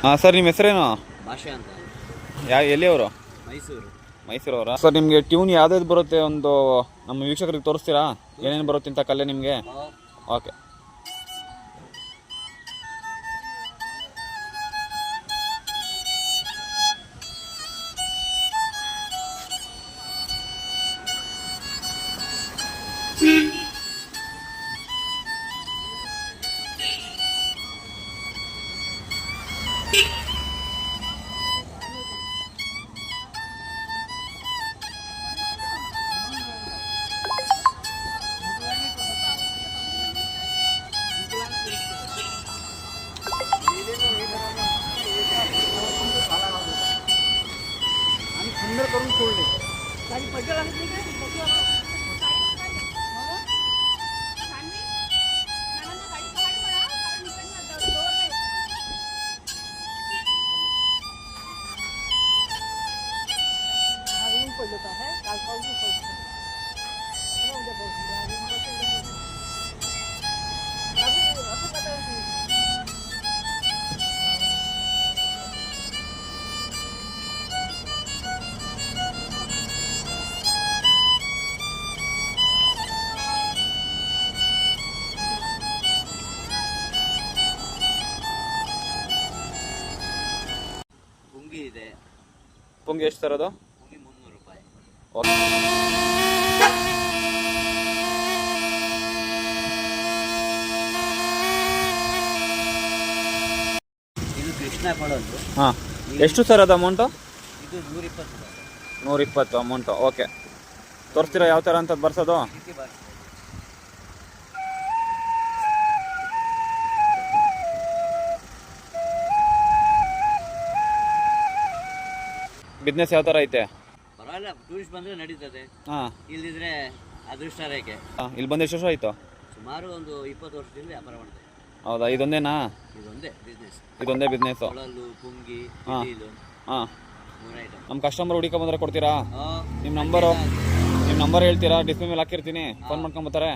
ಹಾಂ ಸರ್, ನಿಮ್ಮ ಹೆಸರೇನು? ಭಾಷೆ ಅಂತ. ಎಲ್ಲಿಯವರು? ಮೈಸೂರು. ಮೈಸೂರವರಾ ಸರ್? ನಿಮಗೆ ಟ್ಯೂನ್ ಯಾವ್ದು ಬರುತ್ತೆ ಒಂದು ನಮ್ಮ ವೀಕ್ಷಕರಿಗೆ ತೋರಿಸ್ತೀರಾ? ಏನೇನು ಬರುತ್ತೆ ಅಂತ ಕಲೆ ನಿಮಗೆ? ಓಕೆ. करून सोडले ಇದೆ. ಪುಂಗಿ ಎಷ್ಟು ಸರ್ ಅದು? ಪುಂಗಿ 300 ರೂಪಾಯಿ. ಇದು ಕೃಷ್ಣ ಕೊಡೋದು. ಹಾಂ, ಎಷ್ಟು ಸರ್ ಅದು ಅಮೌಂಟು? ಇದು 120 ರೂಪಾಯಿ. 120 ಅಮೌಂಟು. ಓಕೆ, ತೋರಿಸ್ತೀರಾ ಯಾವ ಥರ ಅಂತ ಬರ್ಸೋದು? ಬಿಸ್ನೆಸ್ ಯಾವ ಥರ ಐತೆ? ಪರವಾಗಿಲ್ಲ, ಟೂರಿಸ್ಟ್ ಬಂದರೆ ನಡೀತದೆ. ಹಾಂ, ಇಲ್ಲಿದ್ರೆ ಅದೃಷ್ಟ ರೇಖೆ. ಹಾಂ, ಇಲ್ಲಿ ಬಂದು ಎಷ್ಟು ವರ್ಷ ಆಯಿತು? ಸುಮಾರು ಒಂದು 20 ವರ್ಷದಿಂದ ವ್ಯಾಪಾರ ಮಾಡ್ತೇವೆ. ಹೌದಾ? ಇದೊಂದೇನಾ? ಇದೊಂದೇ ಬಿಸ್ನೆಸ್. ಇದೊಂದೇ ಬಿಸ್ನೆಸ್ಸು? ಕೊಳಲು, ಪುಂಗಿ, ಹಾಂ ಹಾಂ. 3 ಐಟಮ್. ನಮ್ಮ ಕಸ್ಟಮರ್ ಹುಡುಕ ಬಂದರೆ ಕೊಡ್ತೀರಾ? ನಿಮ್ಮ ನಂಬರ್ ಹೇಳ್ತೀರಾ? ಡಿಸ್ಪ್ಲೇ ಮೇಲೆ ಹಾಕಿರ್ತೀನಿ, ಫೋನ್ ಮಾಡ್ಕೊಂಬತ್ತಾರೆ.